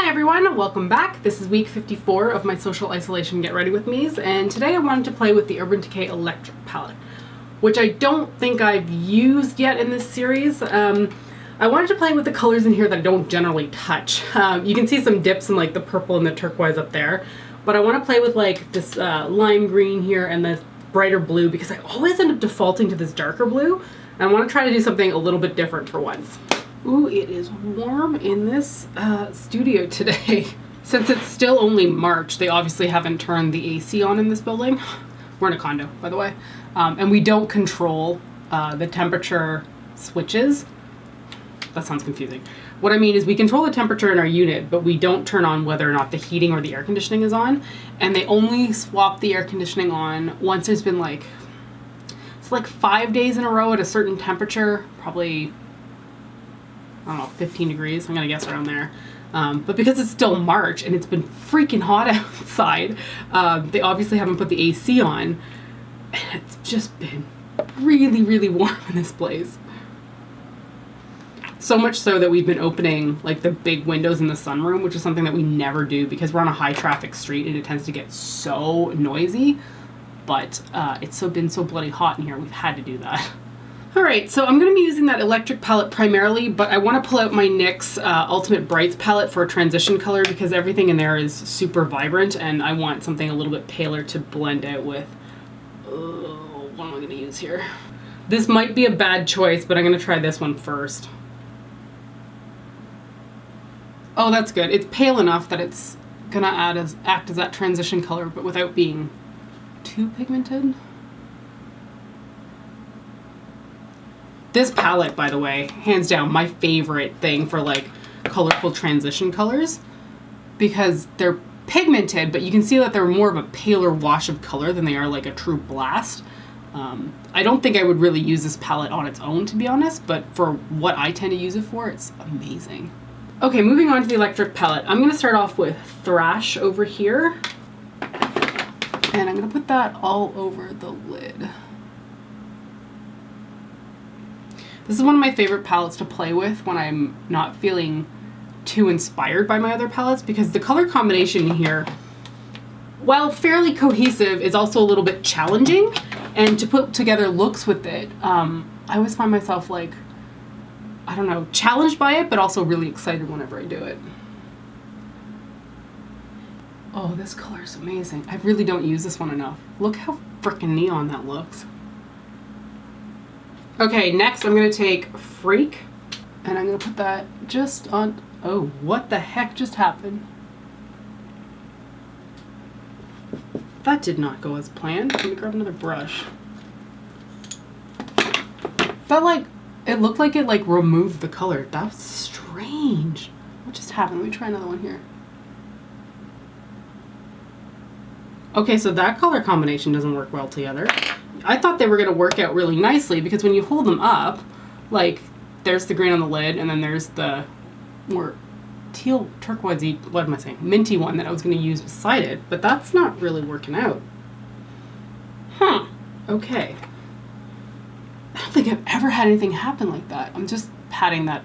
Hi everyone, welcome back. This is week 54 of my social isolation get ready with me's, and today I wanted to play with the Urban Decay Electric palette, which I don't think I've used yet in this series. I wanted to play with the colors in here that I don't generally touch. You can see some dips in like the purple and the turquoise up there, but I want to play with like this lime green here and this brighter blue because I always end up defaulting to this darker blue, and I want to try to do something a little bit different for once. Ooh, it is warm in this studio today. Since it's still only March, they obviously haven't turned the AC on in this building. We're in a condo, by the way. And we don't control the temperature switches. That sounds confusing. What I mean is we control the temperature in our unit, but we don't turn on whether or not the heating or the air conditioning is on. And they only swap the air conditioning on once there's been like, it's like 5 days in a row at a certain temperature, probably, I don't know, 15 degrees, I'm gonna guess around there. But because it's still March and it's been freaking hot outside, they obviously haven't put the AC on, and it's just been really, really warm in this place. So much so that we've been opening like the big windows in the sunroom, which is something that we never do because we're on a high traffic street and it tends to get so noisy. But it's been so bloody hot in here, we've had to do that. Alright, so I'm going to be using that electric palette primarily, but I want to pull out my NYX Ultimate Brights palette for a transition color because everything in there is super vibrant and I want something a little bit paler to blend out with. Oh, what am I going to use here? This might be a bad choice, but I'm going to try this one first. Oh, that's good. It's pale enough that it's going to act as that transition color, but without being too pigmented. This palette, by the way, hands down my favorite thing for like colorful transition colors because they're pigmented, but you can see that they're more of a paler wash of color than they are like a true blast. I don't think I would really use this palette on its own, to be honest, but for what I tend to use it for, it's amazing. Okay, moving on to the electric palette. I'm going to start off with Thrash over here, and I'm going to put that all over the lid. This is one of my favorite palettes to play with when I'm not feeling too inspired by my other palettes because the color combination here, while fairly cohesive, is also a little bit challenging, and to put together looks with it, I always find myself like, I don't know, challenged by it, but also really excited whenever I do it. Oh, this color is amazing. I really don't use this one enough. Look how freaking neon that looks. Okay, next I'm going to take Freak, and I'm going to put that just on... Oh, what the heck just happened? That did not go as planned. Let me grab another brush. That like... It looked like it like removed the color. That's strange. What just happened? Let me try another one here. Okay, so that color combination doesn't work well together. I thought they were going to work out really nicely because when you hold them up, like there's the green on the lid and then there's the more teal turquoisey, what am I saying, minty one that I was going to use beside it, but that's not really working out. Huh, okay. I don't think I've ever had anything happen like that. I'm just patting that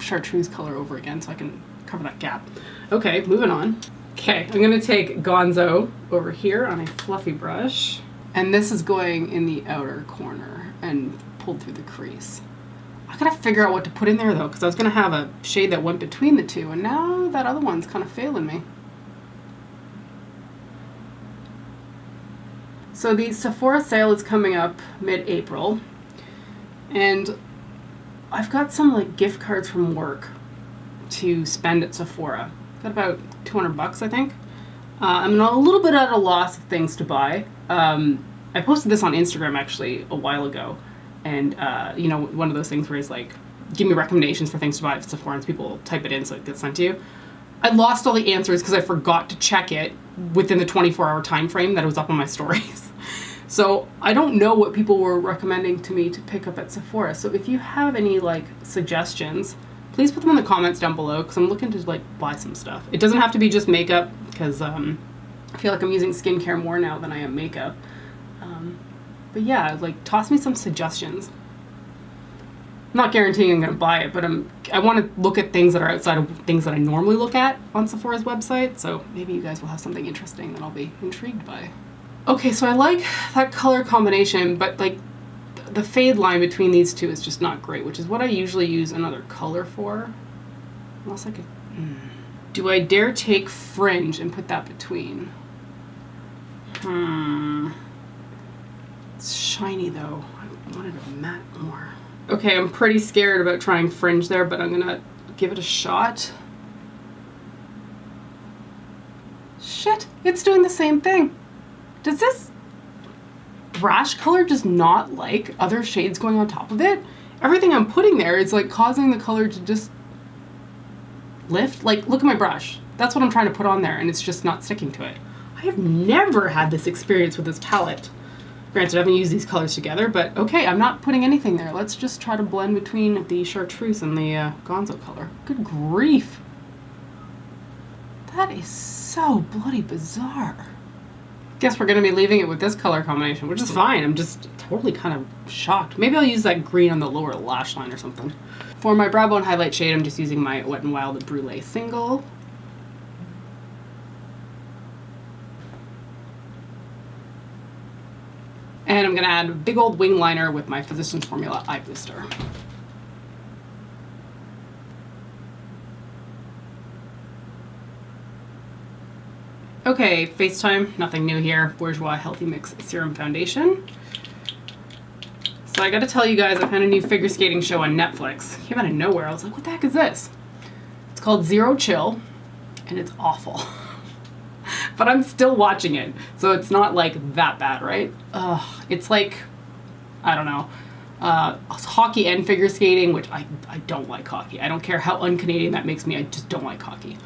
chartreuse color over again so I can cover that gap. Okay, moving on. Okay, I'm going to take Gonzo over here on a fluffy brush. And this is going in the outer corner and pulled through the crease. I gotta figure out what to put in there though, because I was gonna have a shade that went between the two, and now that other one's kind of failing me. So the Sephora sale is coming up mid-April, and I've got some like gift cards from work to spend at Sephora. Got about 200 bucks, I think. I'm a little bit at a loss of things to buy. I posted this on Instagram actually a while ago, and you know, one of those things where it's like, give me recommendations for things to buy at Sephora, and people type it in so it gets sent to you. I lost all the answers because I forgot to check it within the 24-hour time frame that it was up on my stories. So I don't know what people were recommending to me to pick up at Sephora. So if you have any like suggestions, please put them in the comments down below because I'm looking to like buy some stuff. It doesn't have to be just makeup because I feel like I'm using skincare more now than I am makeup. But yeah, like toss me some suggestions. not guaranteeing I'm going to buy it, but I want to look at things that are outside of things that I normally look at on Sephora's website, so maybe you guys will have something interesting that I'll be intrigued by. Okay, so I like that color combination, but like the fade line between these two is just not great, which is what I usually use another color for. Unless I could... Do I dare take fringe and put that between? It's shiny though. I wanted a matte more. Okay, I'm pretty scared about trying fringe there, but I'm gonna give it a shot. Shit, it's doing the same thing. Does this Thrash color just not like other shades going on top of it? Everything I'm putting there is like causing the color to just lift. Like, look at my brush. That's what I'm trying to put on there, and it's just not sticking to it. I have never had this experience with this palette. Granted, I haven't used these colors together, but okay, I'm not putting anything there. Let's just try to blend between the chartreuse and the Gonzo color. Good grief. That is so bloody bizarre. Guess we're going to be leaving it with this color combination, which is fine. I'm just totally kind of shocked. Maybe I'll use that green on the lower lash line or something. For my brow bone highlight shade, I'm just using my Wet n Wild Brulee Single. And I'm going to add a big old wing liner with my Physicians Formula Eye Booster. Okay, FaceTime, nothing new here. Bourjois Healthy Mix Serum Foundation. So I gotta tell you guys, I found a new figure skating show on Netflix. It came out of nowhere. I was like, what the heck is this? It's called Zero Chill, and it's awful. But I'm still watching it, so it's not like that bad, right? It's like, I don't know, hockey and figure skating, which I don't like hockey. I don't care how un-Canadian that makes me, I just don't like hockey.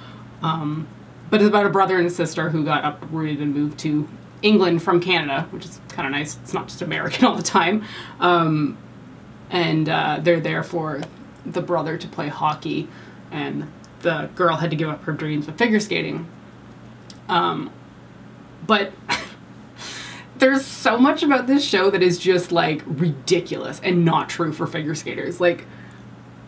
But it's about a brother and a sister who got uprooted and moved to England from Canada, which is kind of nice. It's not just American all the time. And they're there for the brother to play hockey, and the girl had to give up her dreams of figure skating. But there's so much about this show that is just like ridiculous and not true for figure skaters. Like,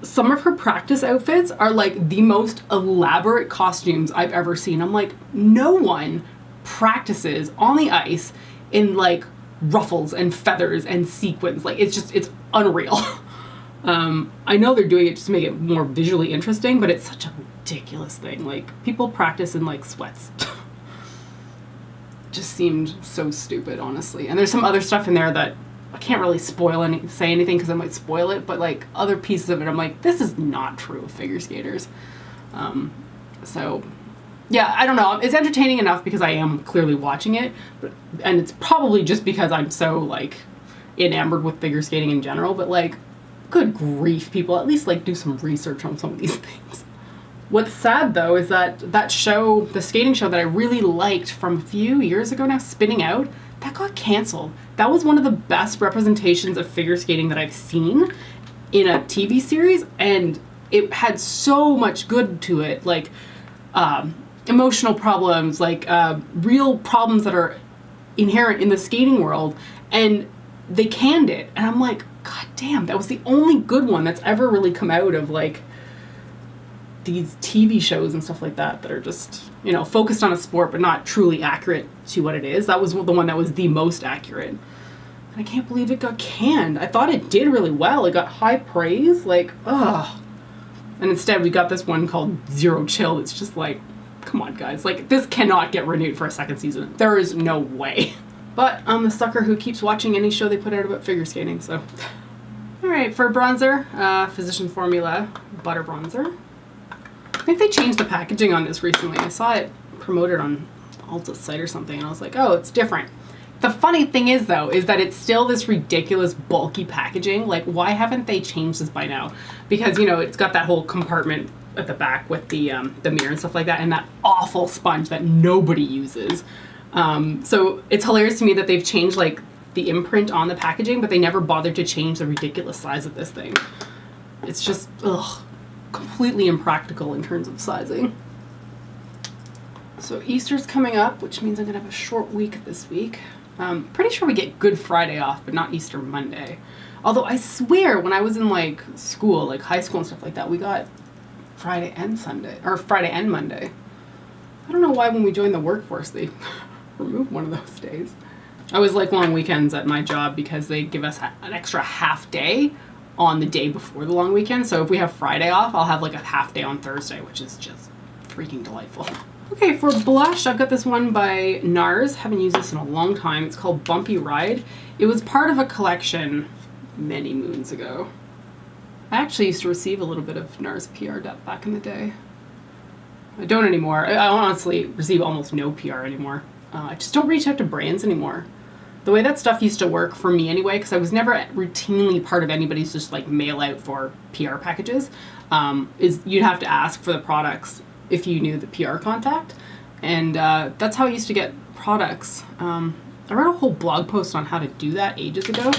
some of her practice outfits are like the most elaborate costumes I've ever seen. I'm like, no one practices on the ice in like ruffles and feathers and sequins. Like, it's unreal. I know they're doing it just to make it more visually interesting, but it's such a ridiculous thing. Like, people practice in like sweats. Just seemed so stupid, honestly. And there's some other stuff in there that I can't really say anything because I might spoil it, but like other pieces of it, I'm like, this is not true of figure skaters. So yeah, I don't know. It's entertaining enough because I am clearly watching it, and it's probably just because I'm so like enamored with figure skating in general, but like, good grief, people, at least like do some research on some of these things. What's sad though is that show, the skating show that I really liked from a few years ago now, Spinning Out, that got canceled. That was one of the best representations of figure skating that I've seen in a TV series, and it had so much good to it, like emotional problems, like real problems that are inherent in the skating world, and they canned it. And I'm like, god damn, that was the only good one that's ever really come out of like these TV shows and stuff like that are just, you know, focused on a sport but not truly accurate to what it is. That was the one that was the most accurate. And I can't believe it got canned. I thought it did really well. It got high praise. Like, ugh. And instead we got this one called Zero Chill. It's just like, come on guys. Like, this cannot get renewed for a second season. There is no way. But I'm the sucker who keeps watching any show they put out about figure skating, so. Alright, for bronzer, Physicians Formula Butter Bronzer. I think they changed the packaging on this recently. I saw it promoted on Ulta's site or something, and I was like, oh, it's different. The funny thing is, though, is that it's still this ridiculous bulky packaging. Like, why haven't they changed this by now? Because, you know, it's got that whole compartment at the back with the mirror and stuff like that, and that awful sponge that nobody uses. So it's hilarious to me that they've changed, like, the imprint on the packaging, but they never bothered to change the ridiculous size of this thing. It's just, ugh. Completely impractical in terms of sizing. So Easter's coming up, which means I'm gonna have a short week this week. Pretty sure we get Good Friday off, but not Easter Monday. Although I swear when I was in like school, like high school and stuff like that, we got Friday and Sunday, or Friday and Monday. I don't know why when we joined the workforce they removed one of those days. I always like long weekends at my job because they give us an extra half day on the day before the long weekend. So if we have Friday off, I'll have like a half day on Thursday, which is just freaking delightful. Okay, for blush, I've got this one by NARS. Haven't used this in a long time. It's called Bumpy Ride. It was part of a collection many moons ago. I actually used to receive a little bit of NARS PR back in the day. I don't anymore. I honestly receive almost no PR anymore. I just don't reach out to brands anymore. The way that stuff used to work for me anyway, because I was never routinely part of anybody's just like mail out for PR packages, is you'd have to ask for the products if you knew the PR contact. And that's how I used to get products. I wrote a whole blog post on how to do that ages ago,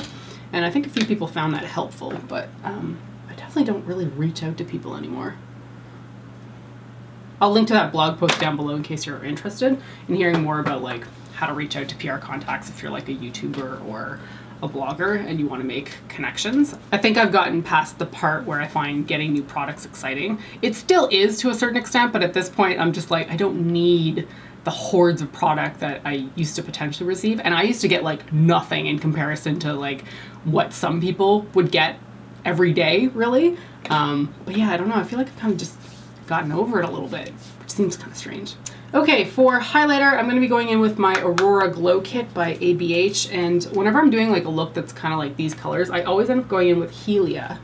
and I think a few people found that helpful, but I definitely don't really reach out to people anymore. I'll link to that blog post down below in case you're interested in hearing more about like how to reach out to PR contacts if you're like a YouTuber or a blogger and you want to make connections. I think I've gotten past the part where I find getting new products exciting. It still is to a certain extent, but at this point I'm just like, I don't need the hordes of product that I used to potentially receive. And I used to get like nothing in comparison to like what some people would get every day, really. But yeah, I don't know. I feel like I've kind of just gotten over it a little bit, which seems kind of strange. Okay, for highlighter, I'm going to be going in with my Aurora Glow Kit by ABH, and whenever I'm doing like a look that's kind of like these colors, I always end up going in with Helia,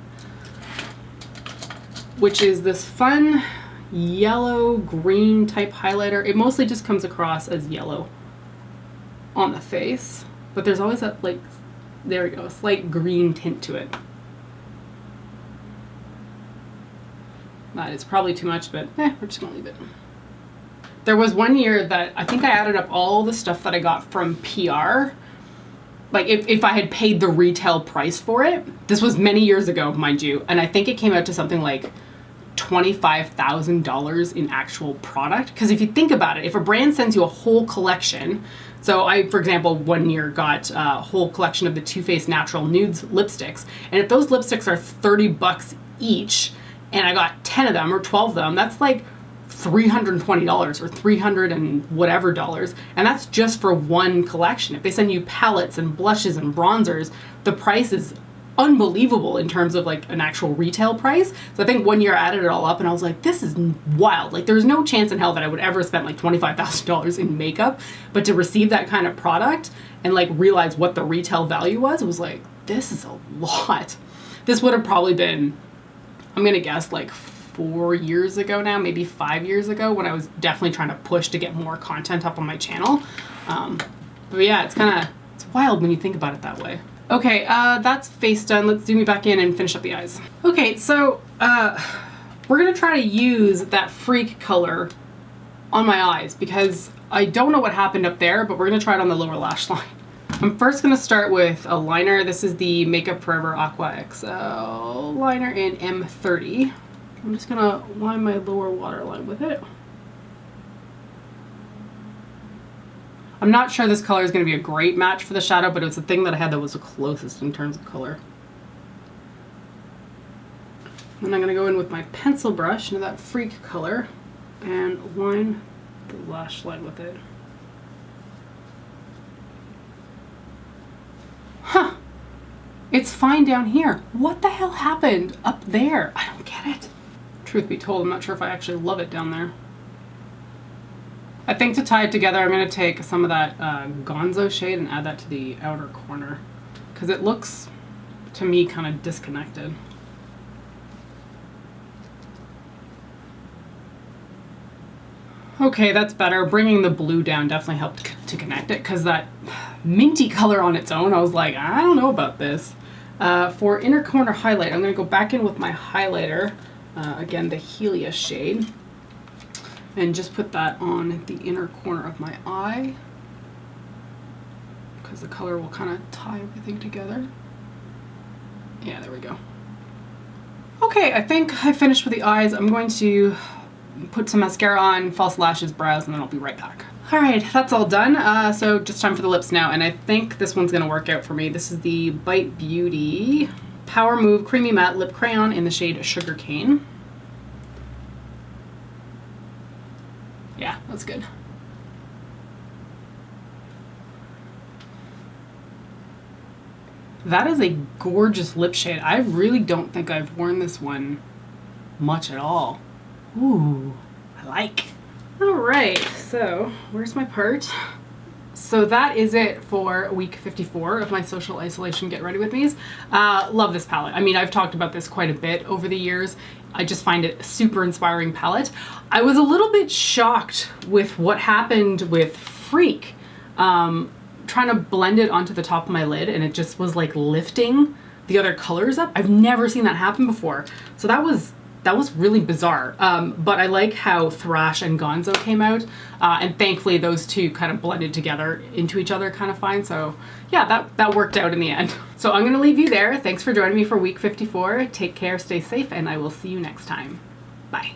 which is this fun yellow-green type highlighter. It mostly just comes across as yellow on the face, but there's always that like, there we go, a slight green tint to it. That is probably too much, but we're just going to leave it. There was one year that I think I added up all the stuff that I got from PR. Like if I had paid the retail price for it, this was many years ago, mind you, and I think it came out to something like $25,000 in actual product. Because if you think about it, if a brand sends you a whole collection, so I, for example, one year got a whole collection of the Too Faced Natural Nudes lipsticks, and if those lipsticks are $30 each, and I got 10 of them or 12 of them, that's like $320 or $300 and whatever dollars, and that's just for one collection. If they send you palettes and blushes and bronzers, the price is unbelievable in terms of like an actual retail price. So I think one year I added it all up and I was like, this is wild. Like there's no chance in hell that I would ever spend like $25,000 in makeup, but to receive that kind of product and like realize what the retail value was, it was like, this is a lot. This would have probably been, I'm gonna guess like 4 years ago now, maybe 5 years ago, when I was definitely trying to push to get more content up on my channel. But yeah, it's wild when you think about it that way. Okay, that's face done. Let's zoom me back in and finish up the eyes. Okay, so we're gonna try to use that freak color on my eyes because I don't know what happened up there, but we're gonna try it on the lower lash line. I'm first gonna start with a liner. This is the Makeup Forever Aqua XL liner in M30. I'm just gonna line my lower waterline with it. I'm not sure this color is gonna be a great match for the shadow, but it was the thing that I had that was the closest in terms of color. Then I'm gonna go in with my pencil brush into that freak color and line the lash line with it. Huh, it's fine down here. What the hell happened up there? I don't get it. Truth be told, I'm not sure if I actually love it down there. I think to tie it together, I'm going to take some of that Gonzo shade and add that to the outer corner because it looks, to me, kind of disconnected. Okay, that's better. Bringing the blue down definitely helped to connect it because that minty color on its own, I was like, I don't know about this. For inner corner highlight, I'm going to go back in with my highlighter. Again, the Helia shade, and just put that on the inner corner of my eye because the color will kind of tie everything together. Yeah, there we go. Okay, I think I finished with the eyes. I'm going to put some mascara on, false lashes, brows, and then I'll be right back. All right, that's all done. So just time for the lips now, and I think this one's gonna work out for me. This is the Bite Beauty Power Move Creamy Matte Lip Crayon in the shade Sugar Cane. Yeah, that's good. That is a gorgeous lip shade. I really don't think I've worn this one much at all. Ooh, I like. All right, so where's my part? So that is it for week 54 of my social isolation get ready with me's. Love this palette. I mean, I've talked about this quite a bit over the years. I just find it a super inspiring palette. I was a little bit shocked with what happened with Freak. Trying to blend it onto the top of my lid, and it just was like lifting the other colors up. I've never seen that happen before. So that was really bizarre. But I like how Thrash and Gonzo came out, and thankfully those two kind of blended together into each other kind of fine. So yeah, that worked out in the end. So I'm gonna leave you there. Thanks for joining me for week 54. Take care, stay safe, and I will see you next time. Bye.